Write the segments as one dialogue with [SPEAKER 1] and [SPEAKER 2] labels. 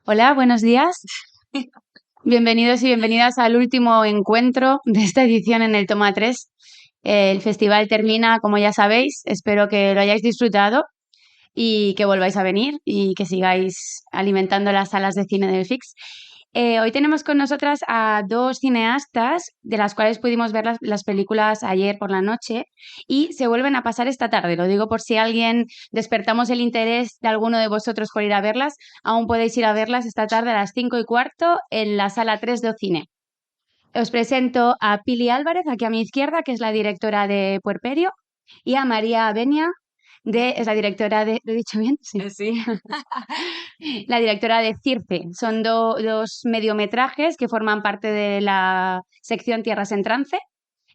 [SPEAKER 1] Hola, buenos días. Bienvenidos y bienvenidas al último encuentro de esta edición en el Toma 3. El festival termina, como ya sabéis. Espero que lo hayáis disfrutado y que volváis a venir y que sigáis alimentando las salas de cine del FIX. Hoy tenemos con nosotras a dos cineastas de las cuales pudimos ver las películas ayer por la noche y se vuelven a pasar esta tarde. Lo digo por si alguien despertamos el interés de alguno de vosotros por ir a verlas, aún podéis ir a verlas esta tarde a las 5:15 en la sala 3 de Cine. Os presento a Pili Álvarez, aquí a mi izquierda, que es la directora de Puerperio, y a María Benia, es la directora de... ¿Lo he dicho bien? Sí.
[SPEAKER 2] Sí.
[SPEAKER 1] La directora de Circe. Son dos mediometrajes que forman parte de la sección Tierras en Trance.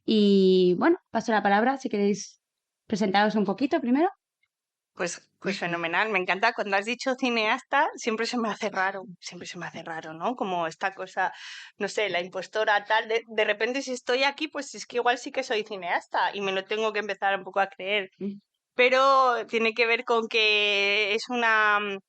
[SPEAKER 1] Y bueno, paso la palabra si queréis presentaros un poquito primero.
[SPEAKER 2] Pues fenomenal, me encanta. Cuando has dicho cineasta, siempre se me hace raro, ¿no? Como esta cosa, no sé, la impostora tal, de repente si estoy aquí, pues es que igual sí que soy cineasta y me lo tengo que empezar un poco a creer. Pero tiene que ver con que es una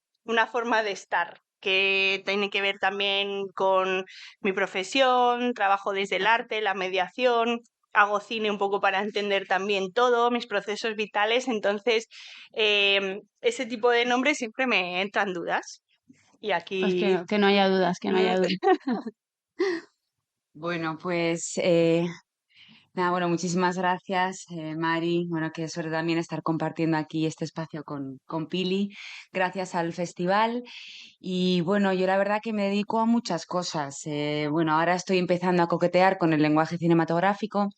[SPEAKER 2] forma de estar, que tiene que ver también con mi profesión, trabajo desde el arte, la mediación, hago cine un poco para entender también todo, mis procesos vitales, entonces ese tipo de nombres siempre me entran dudas. Y
[SPEAKER 1] Pues
[SPEAKER 2] aquí...
[SPEAKER 1] que no haya dudas, que no haya dudas.
[SPEAKER 3] Bueno, pues nada, bueno, muchísimas gracias, Mari. Bueno, qué suerte también estar compartiendo aquí este espacio con Pili, gracias al festival. Y bueno, yo la verdad que me dedico a muchas cosas. Bueno, ahora estoy empezando a coquetear con el lenguaje cinematográfico,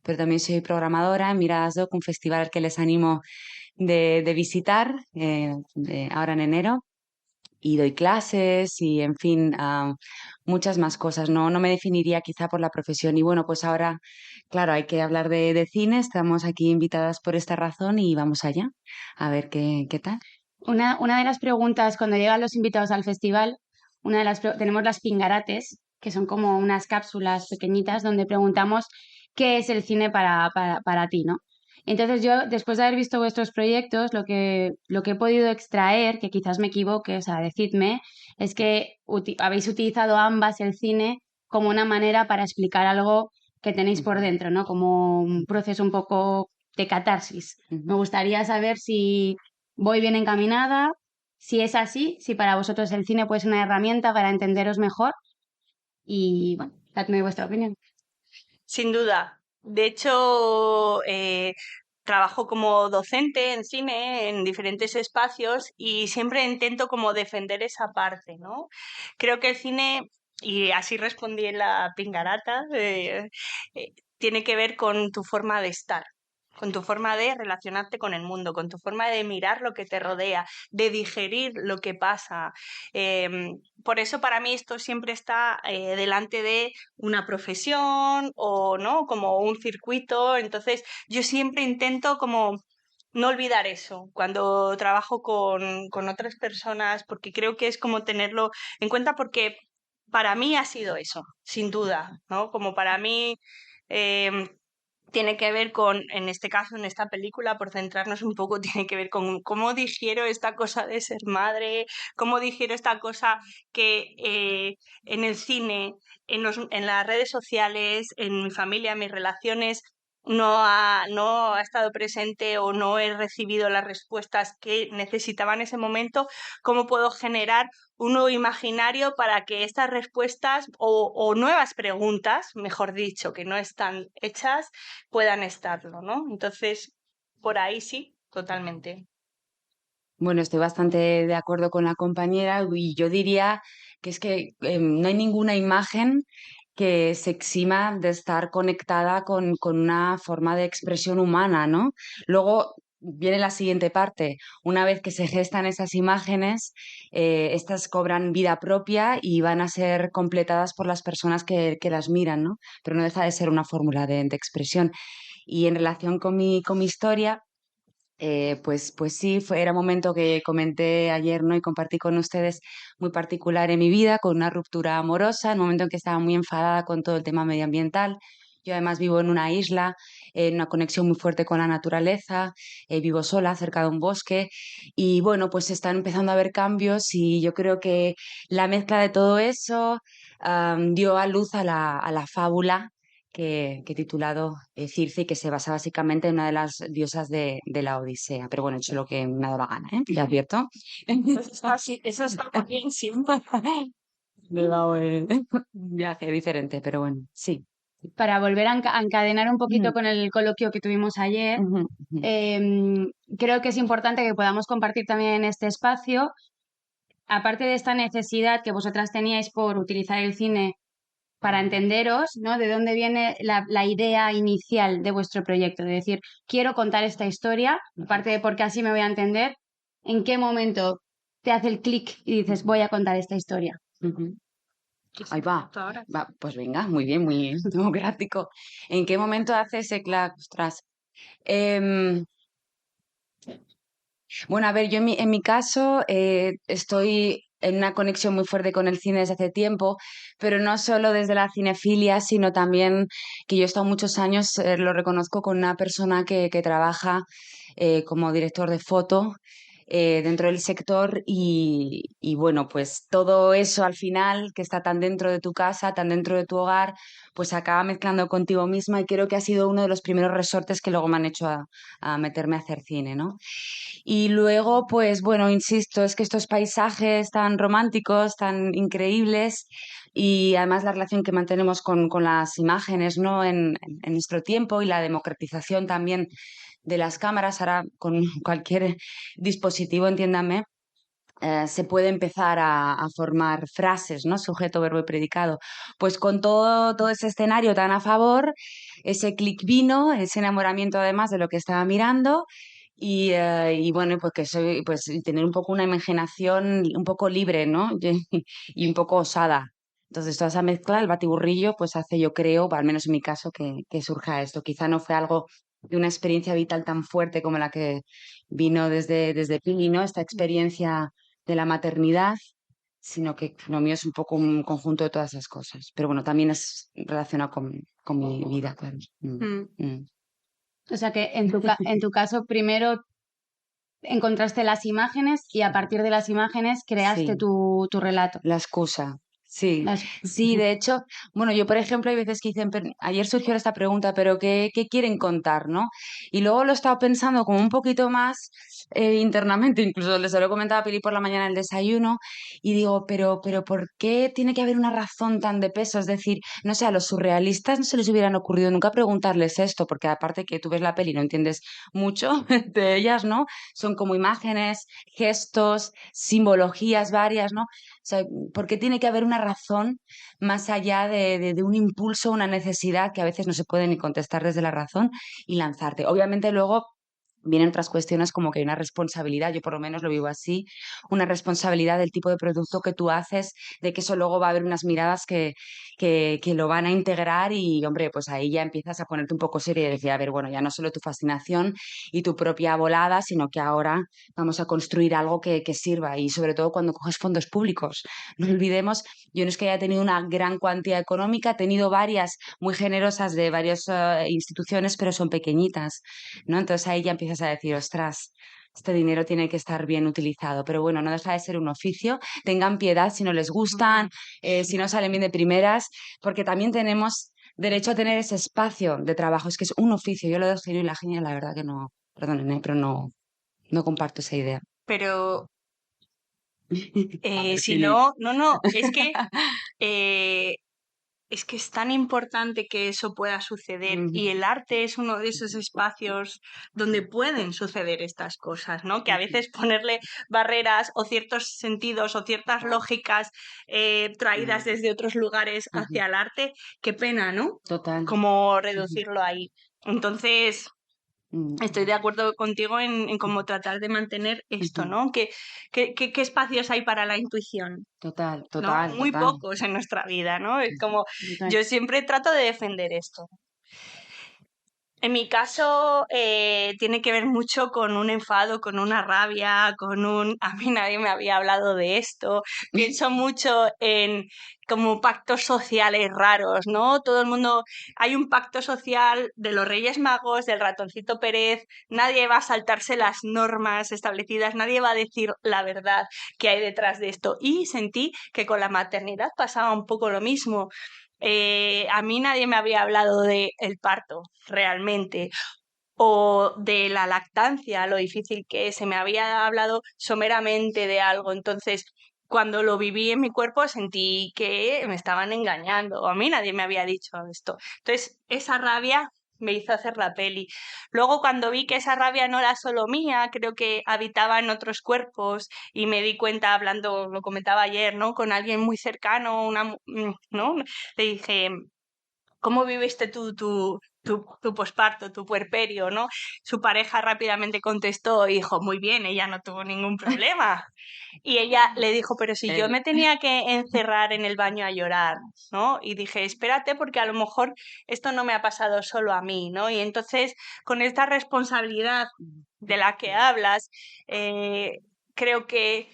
[SPEAKER 3] pero también soy programadora en Miradas Doc, un festival al que les animo de visitar ahora en enero. Y doy clases y, en fin, muchas más cosas. No me definiría quizá por la profesión. Y bueno, pues ahora, claro, hay que hablar de cine. Estamos aquí invitadas por esta razón y vamos allá a ver qué tal.
[SPEAKER 1] Una de las preguntas cuando llegan los invitados al festival, tenemos las pingarates, que son como unas cápsulas pequeñitas donde preguntamos qué es el cine para ti, ¿no? Entonces yo, después de haber visto vuestros proyectos, lo que he podido extraer, que quizás me equivoque, o sea, decidme, es que habéis utilizado ambas el cine como una manera para explicar algo que tenéis por dentro, ¿no? Como un proceso un poco de catarsis. Me gustaría saber si voy bien encaminada. Si es así, si para vosotros el cine puede ser una herramienta para entenderos mejor y, bueno, dadme vuestra opinión.
[SPEAKER 2] Sin duda. De hecho, trabajo como docente en cine en diferentes espacios y siempre intento como defender esa parte, ¿no? Creo que el cine, y así respondí en la pingarata, tiene que ver con tu forma de estar, con tu forma de relacionarte con el mundo, con tu forma de mirar lo que te rodea, de digerir lo que pasa. Por eso para mí esto siempre está delante de una profesión o no, como un circuito. Entonces, yo siempre intento como no olvidar eso cuando trabajo con otras personas, porque creo que es como tenerlo en cuenta, porque para mí ha sido eso, sin duda, ¿no? Como para mí em, tiene que ver con, en este caso, en esta película, por centrarnos un poco, tiene que ver con cómo digiero esta cosa de ser madre, cómo digiero esta cosa que en el cine, en las redes sociales, en mi familia, en mis relaciones, no ha estado presente o no he recibido las respuestas que necesitaba en ese momento. ¿Cómo puedo generar un nuevo imaginario para que estas respuestas o nuevas preguntas, mejor dicho, que no están hechas, puedan estarlo, ¿no? Entonces, por ahí sí, totalmente.
[SPEAKER 3] Bueno, estoy bastante de acuerdo con la compañera y yo diría que es que no hay ninguna imagen que se exima de estar conectada con una forma de expresión humana, ¿no? Luego viene la siguiente parte. Una vez que se gestan esas imágenes, estas cobran vida propia y van a ser completadas por las personas que las miran, ¿no? Pero no deja de ser una fórmula de expresión. Y en relación con mi historia, pues sí, era un momento que comenté ayer, ¿no? Y compartí con ustedes, muy particular en mi vida, con una ruptura amorosa, en un momento en que estaba muy enfadada con todo el tema medioambiental, Yo además vivo en una isla, en una conexión muy fuerte con la naturaleza, vivo sola cerca de un bosque y bueno, pues están empezando a haber cambios y yo creo que la mezcla de todo eso dio a luz a la fábula que he titulado Circe y que se basa básicamente en una de las diosas de la Odisea. Pero bueno, he hecho lo que me ha dado la gana, ¿eh? Ya advierto. Eso está bien, sí. Me he dado un viaje diferente, pero bueno, sí.
[SPEAKER 1] Para volver a encadenar un poquito
[SPEAKER 3] Ujú,
[SPEAKER 1] con el coloquio que tuvimos ayer,
[SPEAKER 3] ujú, ujú.
[SPEAKER 1] creo que es importante que podamos compartir también en este espacio, aparte de esta necesidad que vosotras teníais por utilizar el cine para entenderos, ¿no? De dónde viene la idea inicial de vuestro proyecto, de decir, quiero contar esta historia, aparte de porque así me voy a entender, ¿en qué momento te hace el clic y dices, voy a contar esta historia?
[SPEAKER 3] Ujú. Ahí va. Pues venga, muy bien, muy democrático. ¿En qué momento hace ese clac? Ostras. Em, bueno, a ver, yo en mi caso estoy en una conexión muy fuerte con el cine desde hace tiempo, pero no solo desde la cinefilia, sino también que yo he estado muchos años, lo reconozco, con una persona que trabaja como director de foto dentro del sector y bueno, pues todo eso al final, que está tan dentro de tu casa, tan dentro de tu hogar, pues acaba mezclando contigo misma y creo que ha sido uno de los primeros resortes que luego me han hecho a meterme a hacer cine, ¿no? Y luego, pues bueno, insisto, es que estos paisajes tan románticos, tan increíbles y además la relación que mantenemos con las imágenes, ¿no? En nuestro tiempo y la democratización también de las cámaras, ahora con cualquier dispositivo, entiéndame, se puede empezar a formar frases, ¿no? Sujeto, verbo y predicado. Pues con todo ese escenario tan a favor, ese clic vino, ese enamoramiento además de lo que estaba mirando y bueno, pues que soy, pues tener un poco una imaginación un poco libre, ¿no? Y un poco osada. Entonces, toda esa mezcla, el batiburrillo, pues hace, yo creo, al menos en mi caso, que surja esto. Quizá no fue algo de una experiencia vital tan fuerte como la que vino desde Pili, ¿no? Esta experiencia de la maternidad, sino que lo mío es un poco un conjunto de todas esas cosas. Pero bueno, también es relacionado con mi vida, claro.
[SPEAKER 2] Mm.
[SPEAKER 3] Mm.
[SPEAKER 1] O sea que en tu caso primero encontraste las imágenes y a partir de las imágenes creaste
[SPEAKER 3] Sí,
[SPEAKER 1] tu relato.
[SPEAKER 3] la excusa. Sí,
[SPEAKER 1] Las-
[SPEAKER 3] sí, de hecho, bueno, yo por ejemplo hay veces que dicen, ayer surgió esta pregunta, pero ¿qué quieren contar, no? Y luego lo he estado pensando como un poquito más internamente, incluso les lo he comentado a Pili por la mañana en el desayuno, y digo, pero ¿por qué tiene que haber una razón tan de peso? Es decir, no sé, a los surrealistas no se les hubieran ocurrido nunca preguntarles esto, porque aparte que tú ves la peli y no entiendes mucho de ellas, ¿no? Son como imágenes, gestos, simbologías varias, ¿no? O sea, ¿por qué tiene que haber una razón más allá de un impulso, una necesidad que a veces no se puede ni contestar desde la razón y lanzarte? Obviamente luego vienen otras cuestiones como que hay una responsabilidad, yo por lo menos lo vivo así, una responsabilidad del tipo de producto que tú haces, de que eso luego va a haber unas miradas que lo van a integrar y, hombre, pues ahí ya empiezas a ponerte un poco serio y decir, a ver, bueno, ya no solo tu fascinación y tu propia volada, sino que ahora vamos a construir algo que sirva y sobre todo cuando coges fondos públicos. No olvidemos, yo no es que haya tenido una gran cuantía económica, he tenido varias muy generosas de varias instituciones, pero son pequeñitas, ¿no? Entonces ahí ya empiezas a decir, ostras, este dinero tiene que estar bien utilizado, pero bueno, no deja de ser un oficio. Tengan piedad si no les gustan, si no salen bien de primeras, porque también tenemos derecho a tener ese espacio de trabajo. Es que es un oficio. Yo lo de Giro y la Genia, la verdad que no, perdónenme, pero no comparto esa idea.
[SPEAKER 2] Pero
[SPEAKER 3] A ver,
[SPEAKER 2] si
[SPEAKER 3] Pili.
[SPEAKER 2] no, no, eh, es que es tan importante que eso pueda suceder y el arte es uno de esos espacios donde pueden suceder estas cosas, ¿no? Que a veces ponerle barreras o ciertos sentidos o ciertas lógicas traídas desde otros lugares hacia el arte, qué pena, ¿no?
[SPEAKER 3] Total.
[SPEAKER 2] Como reducirlo ahí. Entonces,
[SPEAKER 3] Mm,
[SPEAKER 2] estoy de acuerdo contigo en cómo tratar de mantener esto, ¿no? ¿Qué espacios hay para la intuición?
[SPEAKER 3] Total,
[SPEAKER 2] ¿No?
[SPEAKER 3] total,
[SPEAKER 2] Muy
[SPEAKER 3] total.
[SPEAKER 2] pocos en nuestra vida, ¿no? Es como,
[SPEAKER 1] Total.
[SPEAKER 2] yo siempre trato de defender esto. En mi caso tiene que ver mucho con un enfado, con una rabia, con un... A mí nadie me había hablado de esto. Pienso mucho en como pactos sociales raros, ¿no? Todo el mundo... Hay un pacto social de los Reyes Magos, del ratoncito Pérez. Nadie va a saltarse las normas establecidas, nadie va a decir la verdad que hay detrás de esto. Y sentí que con la maternidad pasaba un poco lo mismo. A mí nadie me había hablado del parto realmente o de la lactancia, lo difícil que es. Se me había hablado someramente de algo. Entonces, cuando lo viví en mi cuerpo, sentí que me estaban engañando. A mí nadie me había dicho esto. Entonces, esa rabia me hizo hacer la peli. Luego, cuando vi que esa rabia no era solo mía, creo que habitaba en otros cuerpos y me di cuenta, hablando, lo comentaba ayer, ¿no? Con alguien muy cercano, ¿no? Le dije, ¿cómo viviste tu posparto, tu puerperio, ¿no? Su pareja rápidamente contestó y dijo, muy bien, ella no tuvo ningún problema. Y ella le dijo, pero si yo me tenía que encerrar en el baño a llorar, ¿no? Y dije, espérate, porque a lo mejor esto no me ha pasado solo a mí, ¿no? Y entonces, con esta responsabilidad de la que hablas, creo que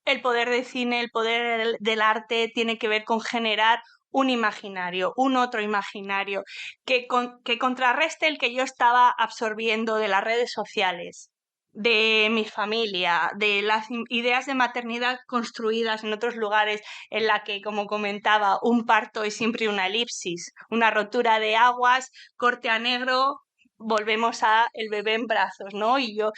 [SPEAKER 2] el poder del cine, el poder del arte tiene que ver con generar un imaginario, un otro imaginario, que contrarreste el que yo estaba absorbiendo de las redes sociales, de mi familia, de las ideas de maternidad construidas en otros lugares, en la que, como comentaba, un parto es siempre una elipsis, una rotura de aguas, corte a negro. Volvemos a el bebé en brazos, ¿no? Y yo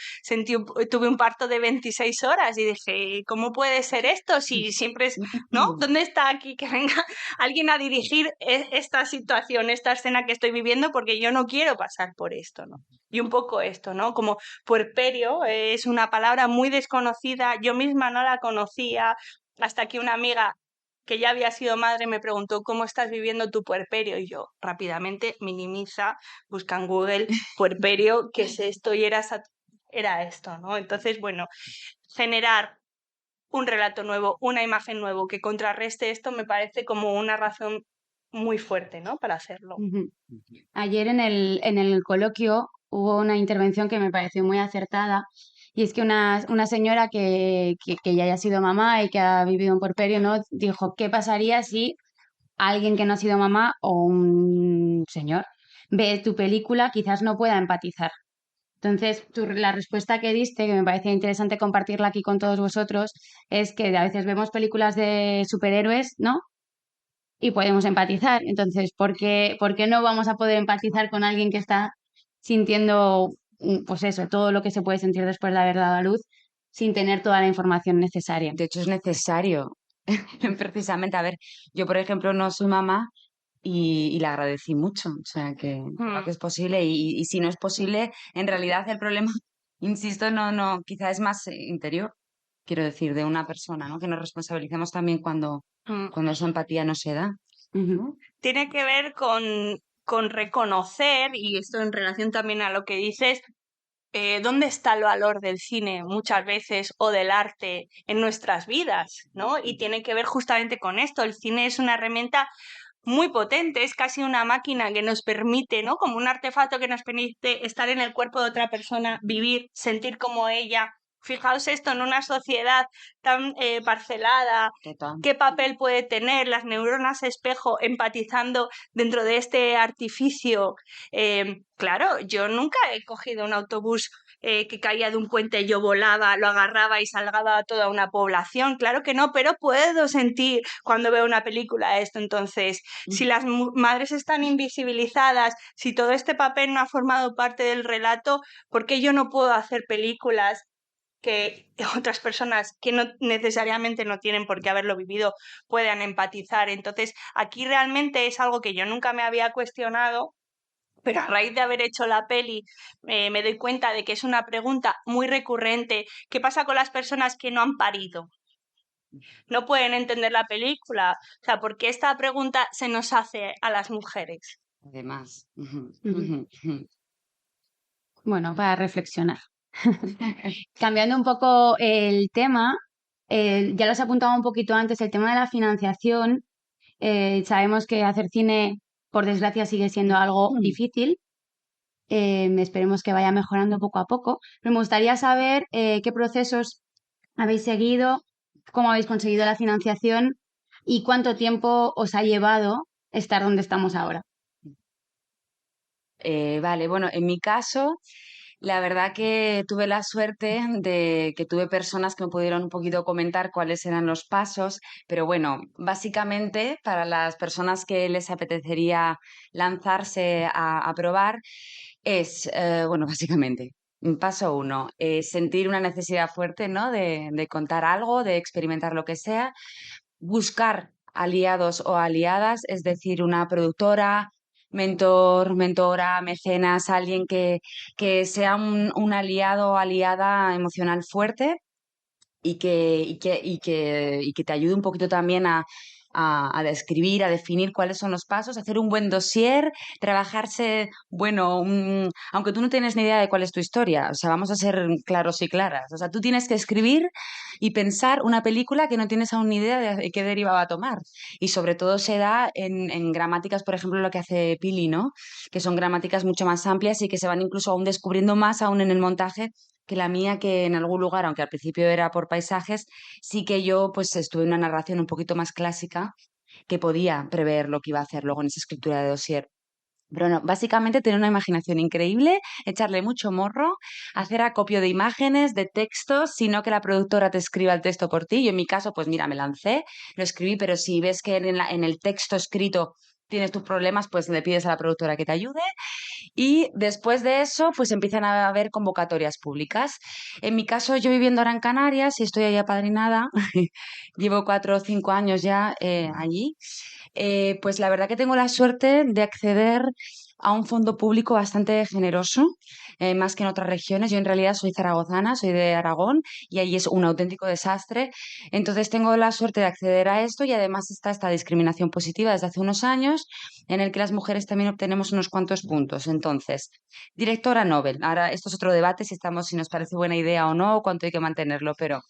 [SPEAKER 2] tuve un parto de 26 horas y dije, ¿cómo puede ser esto si siempre es, ¿no? ¿Dónde está aquí que venga alguien a dirigir esta situación, esta escena que estoy viviendo? Porque yo no quiero pasar por esto, ¿no? Y un poco esto, ¿no? Como puerperio es una palabra muy desconocida, yo misma no la conocía hasta que una amiga que ya había sido madre me preguntó ¿cómo estás viviendo tu puerperio? Y yo rápidamente minimiza, busca en Google puerperio, ¿qué es esto? Y era esto, ¿no? Entonces, bueno, generar un relato nuevo, una imagen nuevo que contrarreste esto me parece como una razón muy fuerte, ¿no? Para hacerlo.
[SPEAKER 1] Ayer en el coloquio hubo una intervención que me pareció muy acertada y es que una señora que ya haya sido mamá y que ha vivido un puerperio, ¿no? Dijo, ¿qué pasaría si alguien que no ha sido mamá o un señor ve tu película, quizás no pueda empatizar? Entonces, la respuesta que diste, que me parecía interesante compartirla aquí con todos vosotros, es que a veces vemos películas de superhéroes, ¿no? Y podemos empatizar. Entonces, ¿por qué no vamos a poder empatizar con alguien que está sintiendo, pues eso, todo lo que se puede sentir después de haber dado a luz, sin tener toda la información necesaria?
[SPEAKER 3] De hecho, es necesario. Precisamente, a ver, yo por ejemplo no soy mamá y le agradecí mucho, o sea que creo que es posible y si no es posible, en realidad el problema, insisto, no, quizá es más interior, quiero decir, de una persona, ¿no? Que nos responsabilicemos también cuando esa empatía no se da.
[SPEAKER 1] Ujú.
[SPEAKER 2] Tiene que ver con reconocer, y esto en relación también a lo que dices, dónde está el valor del cine muchas veces o del arte en nuestras vidas, ¿no? Y tiene que ver justamente con esto. El cine es una herramienta muy potente, es casi una máquina que nos permite, ¿no? Como un artefacto que nos permite estar en el cuerpo de otra persona, vivir, sentir como ella. Fijaos esto en una sociedad tan parcelada,
[SPEAKER 3] Total.
[SPEAKER 2] qué papel puede tener las neuronas espejo empatizando dentro de este artificio. Claro, yo nunca he cogido un autobús que caía de un puente, yo volaba, lo agarraba y salgaba a toda una población. Claro que no, pero puedo sentir cuando veo una película esto. Entonces, si las madres están invisibilizadas, si todo este papel no ha formado parte del relato, ¿por qué yo no puedo hacer películas que otras personas que no necesariamente no tienen por qué haberlo vivido puedan empatizar? Entonces, aquí realmente es algo que yo nunca me había cuestionado, pero a raíz de haber hecho la peli me doy cuenta de que es una pregunta muy recurrente. ¿Qué pasa con las personas que no han parido? No pueden entender la película. O sea, ¿por qué esta pregunta se nos hace a las mujeres?
[SPEAKER 3] Además.
[SPEAKER 1] Bueno, para reflexionar. Cambiando un poco el tema, ya lo has apuntado un poquito antes, el tema de la financiación. Sabemos que hacer cine, por desgracia, sigue siendo algo difícil. esperemos que vaya mejorando poco a poco. Pero me gustaría saber qué procesos habéis seguido, cómo habéis conseguido la financiación y cuánto tiempo os ha llevado estar donde estamos ahora.
[SPEAKER 3] Vale, bueno, en mi caso, la verdad que tuve la suerte de que tuve personas que me pudieron un poquito comentar cuáles eran los pasos, pero bueno, básicamente para las personas que les apetecería lanzarse a probar es, bueno, básicamente, paso uno, sentir una necesidad fuerte, ¿no? De contar algo, de experimentar lo que sea, buscar aliados o aliadas, es decir, una productora, mentor, mentora, mecenas, alguien que sea un aliado o aliada emocional fuerte y que te ayude un poquito también a describir, a definir cuáles son los pasos, hacer un buen dossier, trabajarse, bueno, aunque tú no tienes ni idea de cuál es tu historia, o sea, vamos a ser claros y claras, o sea, tú tienes que escribir y pensar una película que no tienes aún ni idea de qué deriva va a tomar. Y sobre todo se da en gramáticas, por ejemplo, lo que hace Pili, ¿no? Que son gramáticas mucho más amplias y que se van incluso aún descubriendo más aún en el montaje que la mía, que en algún lugar, aunque al principio era por paisajes, sí que yo pues estuve en una narración un poquito más clásica que podía prever lo que iba a hacer luego en esa escritura de dossier. Pero no, básicamente tener una imaginación increíble, echarle mucho morro, hacer acopio de imágenes, de textos, sino que la productora te escriba el texto por ti. Yo en mi caso, pues mira, me lancé, lo escribí, pero si ves que en el texto escrito tienes tus problemas, pues le pides a la productora que te ayude. Y después de eso, pues empiezan a haber convocatorias públicas. En mi caso, yo viviendo ahora en Canarias y estoy ahí apadrinada, llevo 4 o 5 años ya allí, pues la verdad que tengo la suerte de acceder a un fondo público bastante generoso, más que en otras regiones. Yo en realidad soy zaragozana, soy de Aragón y allí es un auténtico desastre. Entonces tengo la suerte de acceder a esto y además está esta discriminación positiva desde hace unos años en el que las mujeres también obtenemos unos cuantos puntos. Entonces, directora Nobel. Ahora, esto es otro debate si nos parece buena idea o no, o cuánto hay que mantenerlo, pero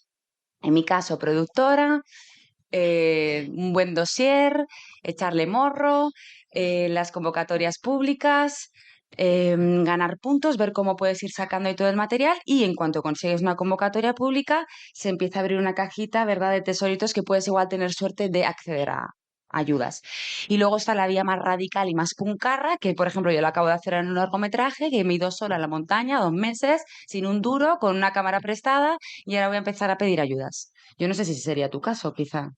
[SPEAKER 3] en mi caso, productora, un buen dossier, echarle morro, las convocatorias públicas, ganar puntos, ver cómo puedes ir sacando ahí todo el material y en cuanto consigues una convocatoria pública, se empieza a abrir una cajita, ¿verdad?, de tesoritos que puedes igual tener suerte de acceder a ayudas. Y luego está la vía más radical y más puncarra, que por ejemplo yo lo acabo de hacer en un largometraje, que me he ido sola a la montaña 2 meses, sin un duro, con una cámara prestada y ahora voy a empezar a pedir ayudas. Yo no sé si sería tu caso, quizá.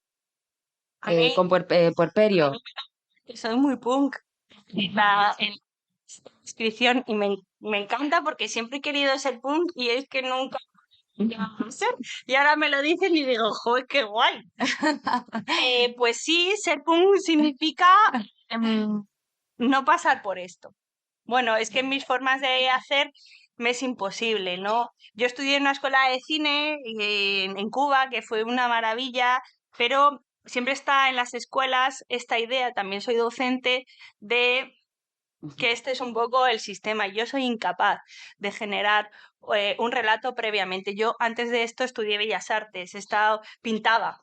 [SPEAKER 2] A mí,
[SPEAKER 3] Con puerperio.
[SPEAKER 2] que soy muy punk, en descripción y me encanta porque siempre he querido ser punk y es que nunca llegaba a ser. Y ahora me lo dicen y digo, joder, qué guay. Pues sí, ser punk significa em, no pasar por esto. Bueno, es que en mis formas de hacer me es imposible, ¿no? Yo estudié en una escuela de cine en Cuba, que fue una maravilla, pero siempre está en las escuelas esta idea, también soy docente, de que este es un poco el sistema. Yo soy incapaz de generar un relato previamente. Yo antes de esto estudié Bellas Artes, he estado pintaba.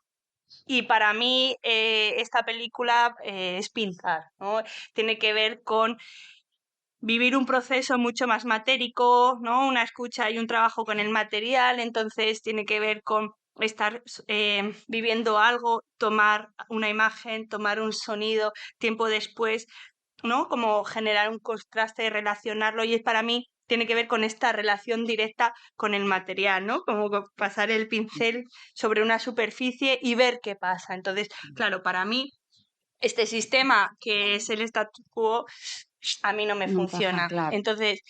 [SPEAKER 2] Y para mí esta película es pintar, ¿no? Tiene que ver con vivir un proceso mucho más matérico, ¿no? Una escucha y un trabajo con el material, entonces tiene que ver con estar viviendo algo, tomar una imagen, tomar un sonido, tiempo después, ¿no? Como generar un contraste, relacionarlo, y es para mí tiene que ver con esta relación directa con el material, ¿no? Como pasar el pincel sobre una superficie y ver qué pasa. Entonces, claro, para mí este sistema que es el statu quo a mí no me
[SPEAKER 3] No encaja,
[SPEAKER 2] funciona.
[SPEAKER 3] claro.
[SPEAKER 2] Entonces,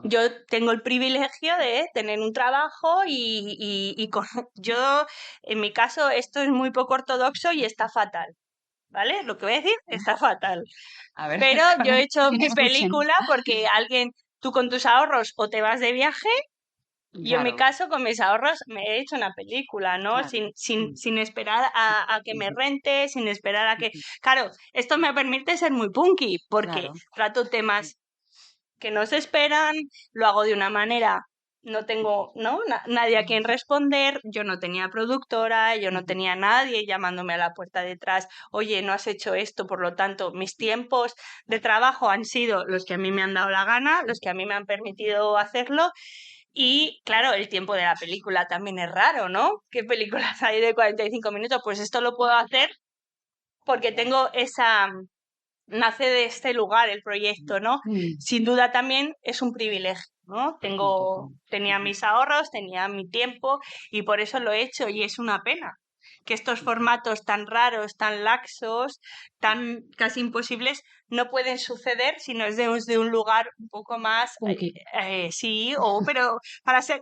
[SPEAKER 2] yo tengo el privilegio de tener un trabajo yo, en mi caso, esto es muy poco ortodoxo y está fatal, ¿vale? Lo que voy a decir está fatal.
[SPEAKER 3] A ver,
[SPEAKER 2] Pero yo he hecho mi
[SPEAKER 1] Escuchen.
[SPEAKER 2] película porque tú con tus ahorros o te vas de viaje. Yo en mi
[SPEAKER 3] claro,
[SPEAKER 2] caso, con mis ahorros, me he hecho una película, ¿no?
[SPEAKER 3] claro.
[SPEAKER 2] Sin esperar a que me rente, sin esperar a que...
[SPEAKER 3] Ujú,
[SPEAKER 2] Claro, esto me permite ser muy punky, porque
[SPEAKER 3] claro.
[SPEAKER 2] trato temas que no se esperan, lo hago de una manera no tengo, ¿no? Nadie a quien responder, yo no tenía productora, yo no tenía nadie llamándome a la puerta detrás, oye, no has hecho esto, por lo tanto, mis tiempos de trabajo han sido los que a mí me han dado la gana, los que a mí me han permitido hacerlo. Y claro, el tiempo de la película también es raro, ¿no? ¿Qué películas hay de 45 minutos? Pues esto lo puedo hacer porque tengo esa... Nace de este lugar el proyecto, ¿no? Sin duda también es un privilegio, ¿no? Tenía mis ahorros, tenía mi tiempo y por eso lo he hecho y es una pena que estos formatos tan raros, tan laxos, tan casi imposibles, no pueden suceder si no es desde un lugar un poco más,
[SPEAKER 1] Punky.
[SPEAKER 2] sí, pero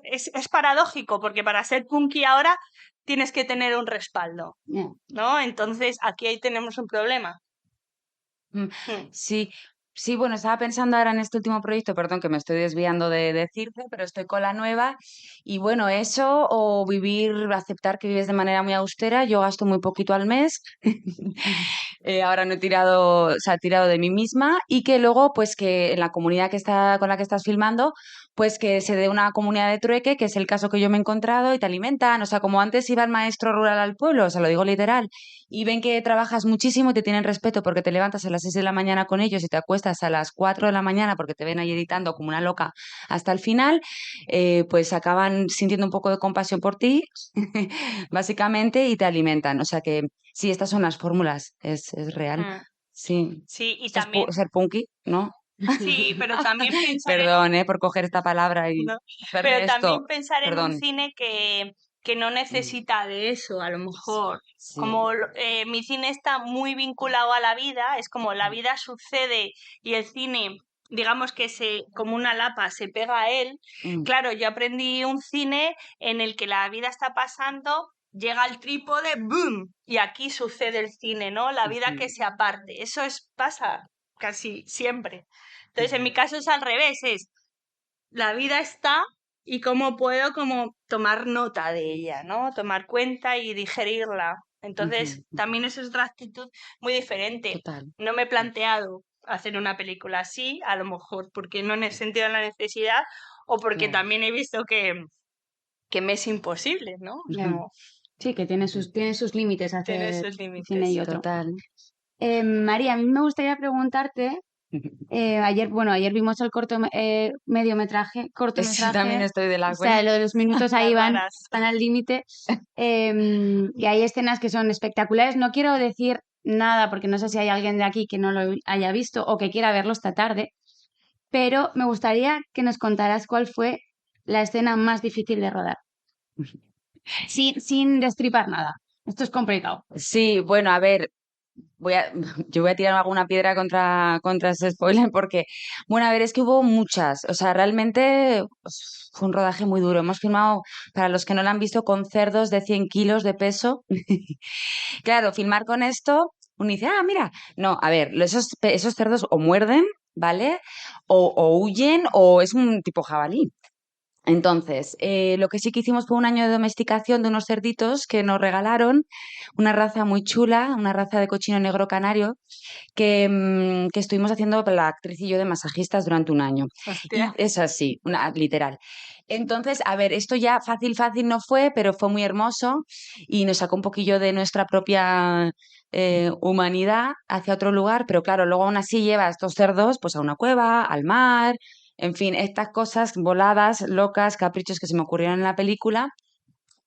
[SPEAKER 2] es paradójico porque para ser punky ahora tienes que tener un respaldo,
[SPEAKER 1] Yeah.
[SPEAKER 2] ¿no? Entonces aquí ahí tenemos un problema.
[SPEAKER 3] Mm, Sí, sí, bueno, estaba pensando ahora en este último proyecto, perdón que me estoy desviando de decirte, pero estoy con la nueva y bueno, eso o vivir, aceptar que vives de manera muy austera, yo gasto muy poquito al mes, ahora no he tirado, o sea, he tirado de mí misma y que luego, pues que en la comunidad que está, con la que estás filmando, pues que se dé una comunidad de trueque, que es el caso que yo me he encontrado y te alimentan, o sea, como antes iba el maestro rural al pueblo, o sea, lo digo literal, y ven que trabajas muchísimo y te tienen respeto porque te levantas a las 6 de la mañana con ellos y te acuestas a las 4 de la mañana porque te ven ahí editando como una loca hasta el final, pues acaban sintiendo un poco de compasión por ti, básicamente, y te alimentan. O sea que sí, estas son las fórmulas, es real.
[SPEAKER 2] Mm.
[SPEAKER 3] Sí.
[SPEAKER 2] Sí, y
[SPEAKER 3] Esto es
[SPEAKER 2] también,
[SPEAKER 3] ser punky, ¿no?
[SPEAKER 2] sí, pero también pensar
[SPEAKER 3] Perdón, por coger esta palabra y
[SPEAKER 2] ¿no?
[SPEAKER 3] hacerle
[SPEAKER 2] Pero
[SPEAKER 3] esto.
[SPEAKER 2] también pensar en un
[SPEAKER 3] Perdón.
[SPEAKER 2] cine que no necesita de eso, a lo mejor.
[SPEAKER 3] Sí.
[SPEAKER 2] Como mi cine está muy vinculado a la vida, es como la vida sucede y el cine, digamos que como una lapa, se pega a él.
[SPEAKER 3] Mm,
[SPEAKER 2] Claro, yo aprendí un cine en el que la vida está pasando, llega el trípode, ¡boom! Y aquí sucede el cine, ¿no? La vida que se aparte. Pasa casi siempre. Entonces, en mi caso es al revés, la vida está y cómo puedo como tomar nota de ella, ¿no? Tomar cuenta y digerirla. Entonces, también eso es otra actitud muy diferente.
[SPEAKER 3] Total.
[SPEAKER 2] No me he planteado hacer una película así, a lo mejor porque no he sentido la necesidad o porque
[SPEAKER 3] Claro.
[SPEAKER 2] también he visto que me es imposible, ¿no? No,
[SPEAKER 1] Sí, que tiene sus límites
[SPEAKER 2] tiene
[SPEAKER 1] hacer
[SPEAKER 2] sus
[SPEAKER 1] cine y
[SPEAKER 2] límites.
[SPEAKER 1] otro.
[SPEAKER 3] Total.
[SPEAKER 1] María, a mí me gustaría preguntarte, ayer vimos el
[SPEAKER 3] Sí, también
[SPEAKER 1] cortometraje,
[SPEAKER 3] estoy de
[SPEAKER 1] o
[SPEAKER 3] la
[SPEAKER 1] sea,
[SPEAKER 3] cuenta.
[SPEAKER 1] lo de los minutos ahí
[SPEAKER 2] Las raras.
[SPEAKER 1] van al límite, y hay escenas que son espectaculares. No quiero decir nada porque no sé si hay alguien de aquí que no lo haya visto o que quiera verlo esta tarde, pero me gustaría que nos contaras cuál fue la escena más difícil de rodar, sin destripar nada. Esto es complicado.
[SPEAKER 3] Sí, bueno, a ver, voy a, yo voy a tirar alguna piedra contra ese spoiler porque, bueno, a ver, es que hubo muchas, o sea, realmente pues, fue un rodaje muy duro. Hemos filmado, para los que no lo han visto, con cerdos de 100 kilos de peso. Claro, filmar con esto, uno dice, ah, mira, no, a ver, esos cerdos o muerden, ¿vale? O huyen o es un tipo jabalí. Entonces, lo que sí que hicimos fue un año de domesticación de unos cerditos que nos regalaron, una raza muy chula, una raza de cochino negro canario, que estuvimos haciendo la actriz y yo de masajistas durante un año. Y
[SPEAKER 2] Hostia.
[SPEAKER 3] es así, literal. Entonces, a ver, esto ya fácil, fácil no fue, pero fue muy hermoso y nos sacó un poquillo de nuestra propia humanidad hacia otro lugar, pero claro, luego aún así lleva a estos cerdos pues a una cueva, al mar, en fin, estas cosas voladas, locas, caprichos que se me ocurrieron en la película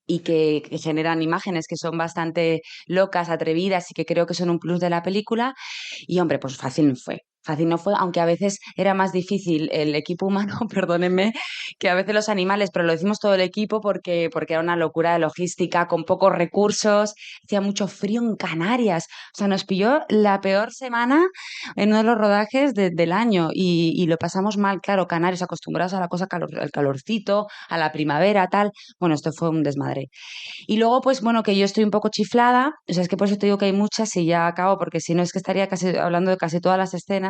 [SPEAKER 3] y que generan imágenes que son bastante locas, atrevidas y que creo que son un plus de la película. Y hombre, pues fácil no fue. Fácil no fue, aunque a veces era más difícil el equipo humano, perdónenme, que a veces los animales, pero lo decimos todo el equipo porque era una locura de logística, con pocos recursos, hacía mucho frío en Canarias, o sea, nos pilló la peor semana en uno de los rodajes del año y lo pasamos mal, claro, Canarios acostumbrados a la cosa, al calorcito, a la primavera, tal, bueno, esto fue un desmadre. Y luego, pues bueno, que yo estoy un poco chiflada, o sea, es que por eso te digo que hay muchas y ya acabo, porque si no es que estaría casi hablando de casi todas las escenas.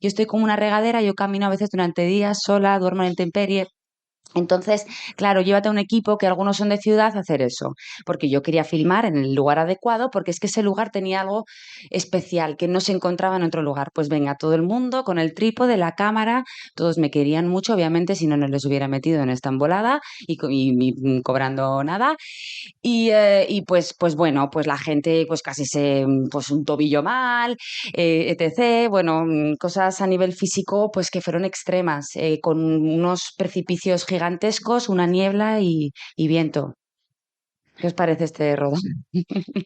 [SPEAKER 3] Yo estoy como una regadera, yo camino a veces durante días sola, duermo en la intemperie, Entonces, claro, llévate a un equipo que algunos son de ciudad a hacer eso, porque yo quería filmar en el lugar adecuado, porque es que ese lugar tenía algo especial que no se encontraba en otro lugar. Pues venga, todo el mundo con el trípode, la cámara, todos me querían mucho, obviamente, si no, no les hubiera metido en esta embolada y cobrando nada. Y pues bueno, pues la gente pues casi pues un tobillo mal, etc. Bueno, cosas a nivel físico pues que fueron extremas, con unos precipicios gigantescos, una niebla y viento. ¿Qué os parece este rodaje?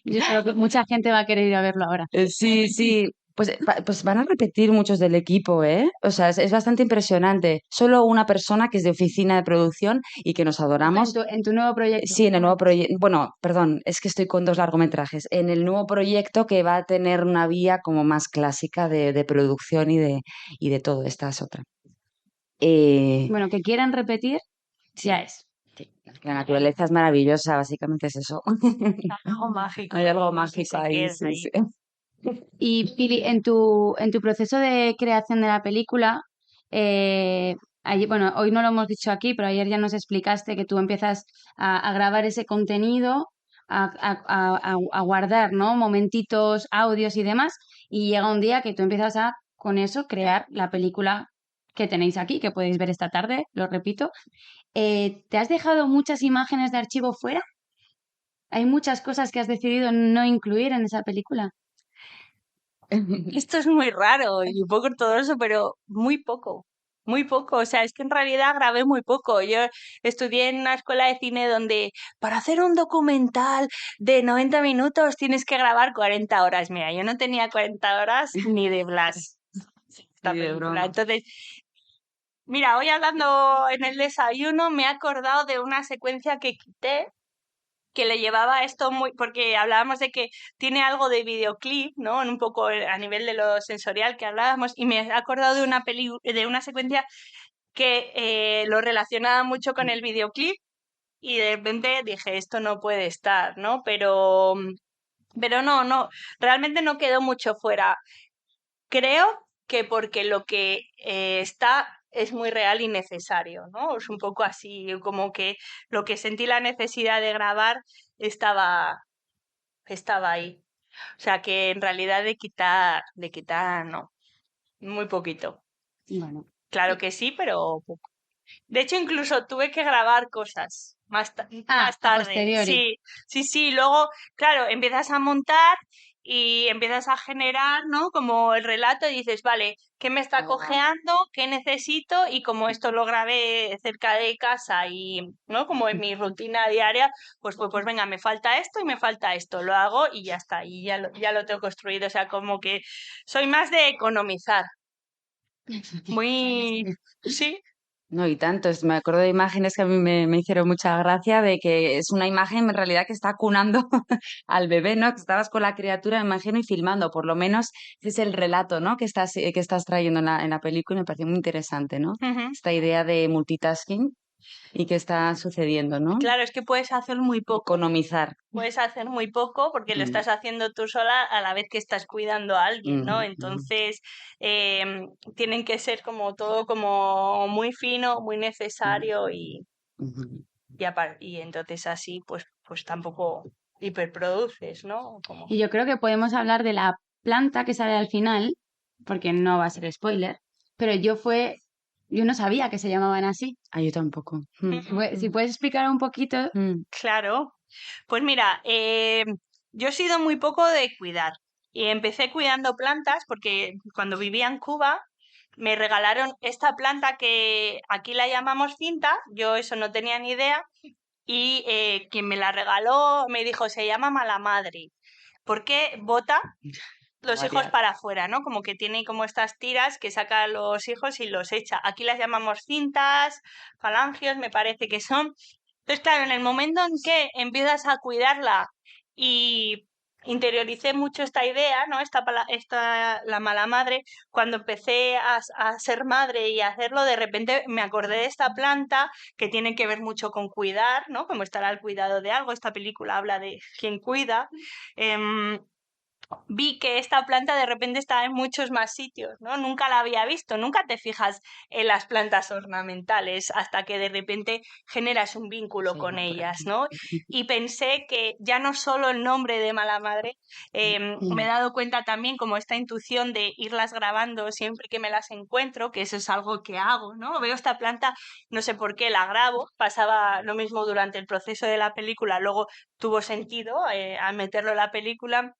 [SPEAKER 1] Yo creo que mucha gente va a querer ir a verlo ahora.
[SPEAKER 3] Sí, sí. Pues van a repetir muchos del equipo, ¿eh? O sea, es bastante impresionante. Solo una persona que es de oficina de producción y que nos adoramos.
[SPEAKER 1] En tu nuevo proyecto.
[SPEAKER 3] Sí, en el nuevo proyecto. Bueno, perdón, es que estoy con dos largometrajes. En el nuevo proyecto que va a tener una vía como más clásica de producción y de todo. Esta es otra.
[SPEAKER 1] Bueno, que quieran repetir, ya es.
[SPEAKER 3] Sí, la naturaleza es maravillosa, básicamente es eso.
[SPEAKER 2] Algo mágico.
[SPEAKER 3] Hay algo
[SPEAKER 2] ¿no? Que
[SPEAKER 3] mágico
[SPEAKER 2] se
[SPEAKER 3] ahí,
[SPEAKER 2] queda
[SPEAKER 3] sí,
[SPEAKER 2] ahí.
[SPEAKER 3] sí.
[SPEAKER 1] Y Pili, en tu proceso de creación de la película, bueno, hoy no lo hemos dicho aquí, pero ayer ya nos explicaste que tú empiezas a grabar ese contenido, a guardar, ¿no? Momentitos, audios y demás, y llega un día que tú empiezas a, con eso, crear la película que tenéis aquí, que podéis ver esta tarde, lo repito. ¿Te has dejado muchas imágenes de archivo fuera? ¿Hay muchas cosas que has decidido no incluir en esa película?
[SPEAKER 2] Esto es muy raro y un poco ortodoxo, pero muy poco. Muy poco, o sea, es que en realidad grabé muy poco. Yo estudié en una escuela de cine donde para hacer un documental de 90 minutos tienes que grabar 40 horas. Mira, yo no tenía 40 horas ni de Blas esta
[SPEAKER 3] Ni de
[SPEAKER 2] película.
[SPEAKER 3] broma.
[SPEAKER 2] Entonces, mira, hoy hablando en el desayuno me he acordado de una secuencia que quité que le llevaba esto muy, porque hablábamos de que tiene algo de videoclip, ¿no? En un poco a nivel de lo sensorial que hablábamos, y me he acordado de de una secuencia que lo relacionaba mucho con el videoclip, y de repente dije, esto no puede estar, ¿no? Pero no, realmente no quedó mucho fuera. Creo que porque lo que está es muy real y necesario, ¿no? Es un poco así, como que lo que sentí la necesidad de grabar estaba, estaba ahí. O sea que en realidad de quitar no, muy poquito.
[SPEAKER 1] Bueno.
[SPEAKER 2] Claro que sí, pero poco. De hecho, incluso tuve que grabar cosas más
[SPEAKER 1] A
[SPEAKER 2] tarde.
[SPEAKER 1] posteriori.
[SPEAKER 2] Sí, sí, sí. Luego, claro, empiezas a montar y empiezas a generar, ¿no? Como el relato y dices, vale, ¿qué me está cojeando? ¿Qué necesito? Y como esto lo grabé cerca de casa y, ¿no? Como en mi rutina diaria, pues venga, me falta esto y me falta esto. Lo hago y ya está. Y ya lo tengo construido. O sea, como que soy más de economizar. Muy, sí.
[SPEAKER 3] No, y tanto, me acuerdo de imágenes que a mí me hicieron mucha gracia de que es una imagen en realidad que está cunando al bebé, ¿no? Que estabas con la criatura, me imagino, y filmando, por lo menos ese es el relato, ¿no? Que estás trayendo en la película y me pareció muy interesante, ¿no?
[SPEAKER 2] Ujú.
[SPEAKER 3] Esta idea de multitasking y qué está sucediendo, ¿no?
[SPEAKER 2] Claro, es que puedes hacer muy poco.
[SPEAKER 3] Economizar.
[SPEAKER 2] Puedes hacer muy poco porque lo
[SPEAKER 3] Mm,
[SPEAKER 2] estás haciendo tú sola a la vez que estás cuidando a alguien, ¿no?
[SPEAKER 3] ujú, ujú,
[SPEAKER 2] Entonces, tienen que ser como todo como muy fino, muy necesario
[SPEAKER 3] ujú.
[SPEAKER 2] y entonces así pues tampoco hiperproduces, ¿no? Como...
[SPEAKER 1] Y yo creo que podemos hablar de la planta que sale al final, porque no va a ser spoiler, pero yo no sabía que se llamaban así.
[SPEAKER 3] Ah, yo tampoco.
[SPEAKER 1] Si puedes explicar un poquito.
[SPEAKER 2] Claro. Pues mira, yo he sido muy poco de cuidar y empecé cuidando plantas porque cuando vivía en Cuba me regalaron esta planta que aquí la llamamos cinta, yo eso no tenía ni idea, y quien me la regaló me dijo, se llama mala madre, porque bota los hijos
[SPEAKER 3] Variar.
[SPEAKER 2] para afuera, ¿no? Como que tiene como estas tiras que saca a los hijos y los echa. Aquí las llamamos cintas, falangios, me parece que son. Entonces, claro, en el momento en que empiezas a cuidarla y interioricé mucho esta idea, ¿no? La mala madre, cuando empecé a ser madre y a hacerlo, de repente me acordé de esta planta que tiene que ver mucho con cuidar, ¿no? Como estar al cuidado de algo. Esta película habla de quien cuida. em, vi que esta planta de repente estaba en muchos más sitios, ¿no? Nunca la había visto, nunca te fijas en las plantas ornamentales hasta que de repente generas un vínculo
[SPEAKER 3] Sí,
[SPEAKER 2] con
[SPEAKER 3] va por
[SPEAKER 2] ellas,
[SPEAKER 3] aquí.
[SPEAKER 2] ¿no? Y pensé que ya no solo el nombre de Mala Madre, me he dado cuenta también como esta intuición de irlas grabando siempre que me las encuentro, que eso es algo que hago, ¿no? Veo esta planta, no sé por qué la grabo, pasaba lo mismo durante el proceso de la película, luego tuvo sentido al meterlo en la película,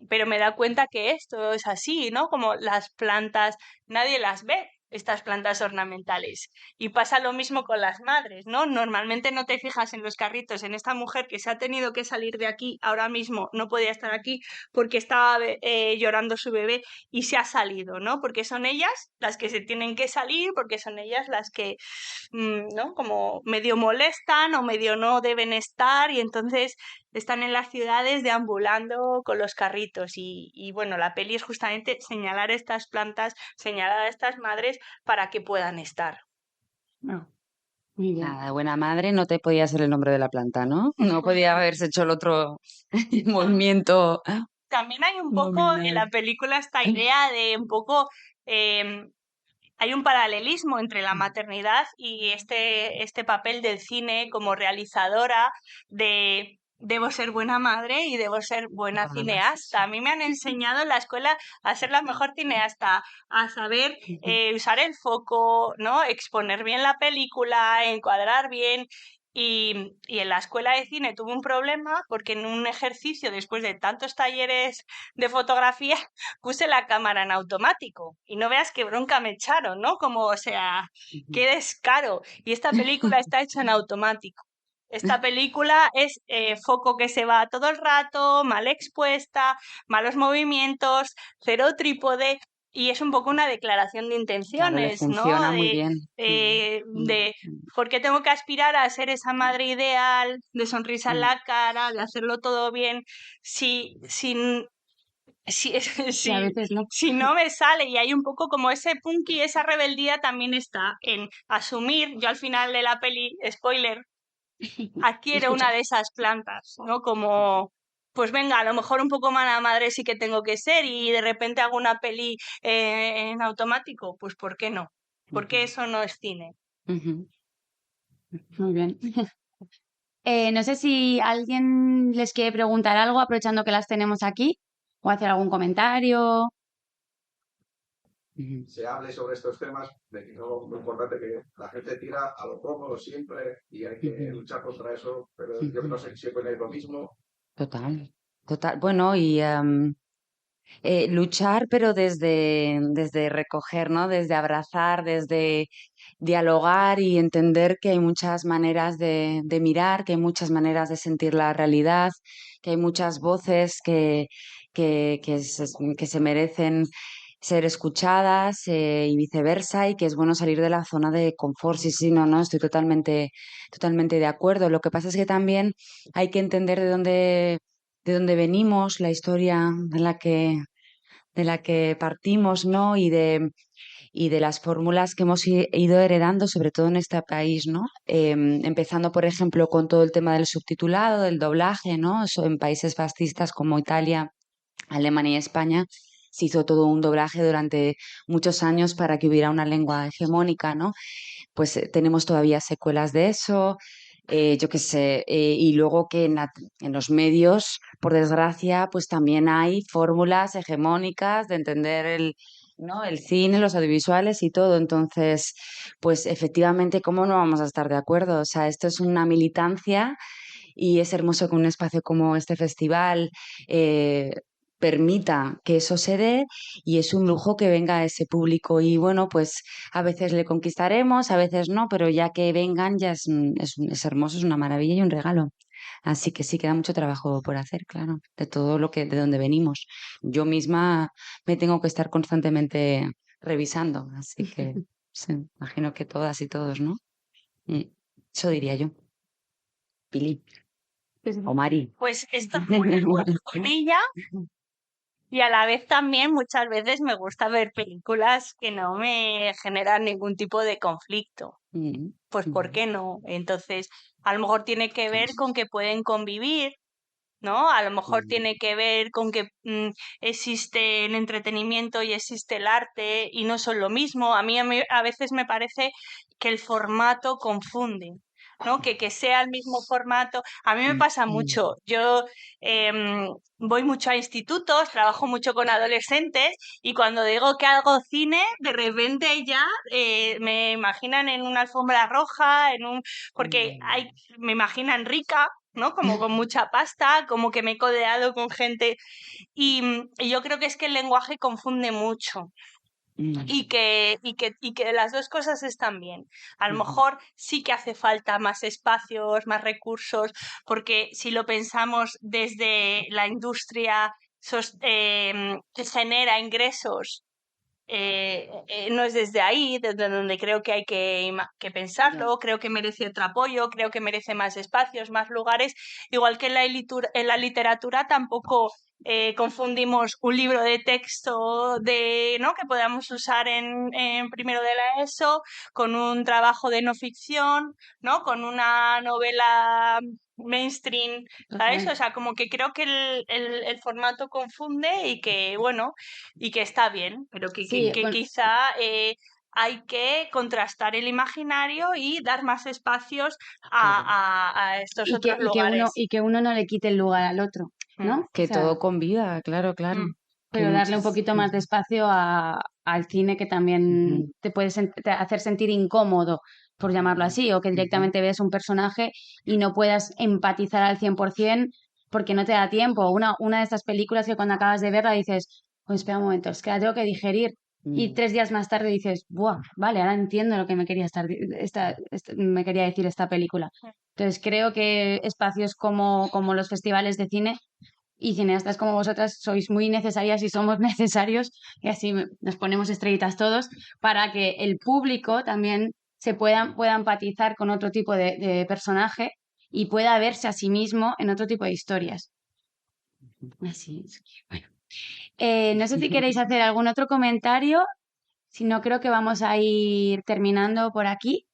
[SPEAKER 2] pero me da cuenta que esto es así, ¿no? Como las plantas, nadie las ve, estas plantas ornamentales. Y pasa lo mismo con las madres, ¿no? Normalmente no te fijas en los carritos, en esta mujer que se ha tenido que salir de aquí ahora mismo, no podía estar aquí porque estaba llorando su bebé y se ha salido, ¿no? Porque son ellas las que se tienen que salir, porque son ellas las que, ¿no? Como medio molestan o medio no deben estar y entonces están en las ciudades deambulando con los carritos y bueno, la peli es justamente señalar estas plantas, señalar a estas madres para que puedan estar.
[SPEAKER 1] Ah, muy bien.
[SPEAKER 3] Nada, buena madre, no te podía ser el nombre de la planta, ¿no? No podía haberse hecho el otro movimiento
[SPEAKER 2] También hay un poco en la
[SPEAKER 3] nominal.
[SPEAKER 2] película esta idea de un poco, em, hay un paralelismo entre la maternidad y este papel del cine como realizadora de debo ser buena madre y debo ser buena cineasta. A mí me han enseñado en la escuela a ser la mejor cineasta, a saber usar el foco, ¿no? Exponer bien la película, encuadrar bien. Y en la escuela de cine tuve un problema porque en un ejercicio, después de tantos talleres de fotografía, puse la cámara en automático y no veas qué bronca me echaron, ¿no? Como, o sea, qué descaro. Y esta película está hecha en automático. Esta película es foco que se va todo el rato, mal expuesta, malos movimientos, cero trípode y es un poco una declaración de
[SPEAKER 3] Claro, le
[SPEAKER 2] intenciones, ¿no?
[SPEAKER 3] funciona muy bien.
[SPEAKER 2] De por qué tengo que aspirar a ser esa madre ideal, de sonrisa en la cara, de hacerlo todo bien, si, sin si,
[SPEAKER 1] Y a veces no.
[SPEAKER 2] si no me sale y hay un poco como ese punky, esa rebeldía también está en asumir, yo al final de la peli, spoiler, adquiero
[SPEAKER 1] Escucha.
[SPEAKER 2] una de esas plantas, ¿no? Como, pues venga, a lo mejor un poco mala madre sí que tengo que ser y de repente hago una peli en automático, pues ¿por qué no? Porque eso no es cine.
[SPEAKER 3] Ujú.
[SPEAKER 1] Muy bien. No sé si alguien les quiere preguntar algo aprovechando que las tenemos aquí o hacer algún comentario.
[SPEAKER 3] Ujú.
[SPEAKER 4] Se hable sobre estos temas, de que no es muy importante que la gente tira a lo cómodo siempre y hay que
[SPEAKER 3] Ujú.
[SPEAKER 4] luchar contra eso, pero yo no sé si opináis lo mismo.
[SPEAKER 3] Total, total. Bueno, y luchar, pero desde recoger, ¿no? Desde abrazar, desde dialogar y entender que hay muchas maneras de mirar, que hay muchas maneras de sentir la realidad, que hay muchas voces que se merecen ser escuchadas y viceversa, y que es bueno salir de la zona de confort. Sí, sí, no, no, estoy totalmente de acuerdo. Lo que pasa es que también hay que entender de dónde venimos, la historia de la que partimos, ¿no? Y de las fórmulas que hemos ido heredando, sobre todo en este país, ¿no? Empezando, por ejemplo, con todo el tema del subtitulado, del doblaje, ¿no? Eso en países fascistas como Italia, Alemania y España se hizo todo un doblaje durante muchos años para que hubiera una lengua hegemónica, ¿no? Pues tenemos todavía secuelas de eso, yo qué sé, y luego que en los medios, por desgracia, pues también hay fórmulas hegemónicas de entender ¿no? El cine, los audiovisuales y todo. Entonces, pues efectivamente, ¿cómo no vamos a estar de acuerdo? O sea, esto es una militancia y es hermoso que un espacio como este festival eh, permita que eso se dé y es un lujo que venga ese público y bueno, pues a veces le conquistaremos, a veces no, pero ya que vengan ya es hermoso, es una maravilla y un regalo. Así que sí, queda mucho trabajo por hacer, claro, de todo de donde venimos. Yo misma me tengo que estar constantemente revisando, así que sí, imagino que todas y todos, ¿no? Mm, Eso diría yo. Pili o Mari.
[SPEAKER 2] Pues estoy muy de acuerdo con ella. Y a la vez también muchas veces me gusta ver películas que no me generan ningún tipo de conflicto.
[SPEAKER 3] Mm,
[SPEAKER 2] Pues ¿por
[SPEAKER 3] mm,
[SPEAKER 2] qué no? Entonces, a lo mejor tiene que ver con que pueden convivir ¿no? A lo mejor
[SPEAKER 3] Mm,
[SPEAKER 2] tiene que ver con que existe el entretenimiento y existe el arte y no son lo mismo. A mí a veces me parece que el formato confunde, ¿no? Que sea el mismo formato. A mí me pasa mucho. Yo voy mucho a institutos, trabajo mucho con adolescentes y cuando digo que hago cine, de repente ya me imaginan en una alfombra roja, porque me imaginan rica, ¿no? Como con mucha pasta, como que me he codeado con gente y yo creo que es que el lenguaje confunde mucho y que las dos cosas están bien. A lo mejor sí que hace falta más espacios, más recursos, porque si lo pensamos desde la industria que genera ingresos, no es desde ahí, desde donde creo que hay que pensarlo, creo que merece otro apoyo, creo que merece más espacios, más lugares, igual que en la literatura tampoco confundimos un libro de texto ¿no? que podamos usar en primero de la ESO con un trabajo de no ficción, ¿no? Con una novela mainstream, ¿sabes? O sea, como que creo que el formato confunde y que, bueno, y que está bien, pero
[SPEAKER 1] Sí,
[SPEAKER 2] que
[SPEAKER 1] bueno,
[SPEAKER 2] quizá hay que contrastar el imaginario y dar más espacios a estos otros lugares.
[SPEAKER 1] y que uno no le quite el lugar al otro, ¿no? O
[SPEAKER 3] Que
[SPEAKER 1] sea,
[SPEAKER 3] todo con vida, claro, claro.
[SPEAKER 2] Mm.
[SPEAKER 3] Que
[SPEAKER 1] pero darle un poquito más de espacio al cine que también te puede te hacer sentir incómodo, por llamarlo así, o que directamente ves un personaje y no puedas empatizar al 100% porque no te da tiempo. Una de estas películas que cuando acabas de verla dices, pues espera un momento, es que la tengo que digerir. Y 3 días más tarde dices, ¡buah! Vale, ahora entiendo lo que me quería me quería decir esta película. Entonces creo que espacios como los festivales de cine y cineastas como vosotras sois muy necesarias y somos necesarios, y así nos ponemos estrellitas todos, para que el público también pueda empatizar con otro tipo de personaje y pueda verse a sí mismo en otro tipo de historias. Así es que, bueno. No sé si queréis hacer algún otro comentario, si no creo que vamos a ir terminando por aquí.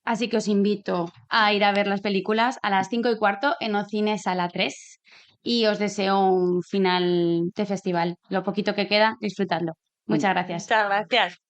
[SPEAKER 1] Así que os invito a ir a ver las películas a las 5:15 en Ocine Sala 3 y os deseo un final de festival. Lo poquito que queda, disfrutadlo. Muchas gracias.
[SPEAKER 2] Muchas gracias.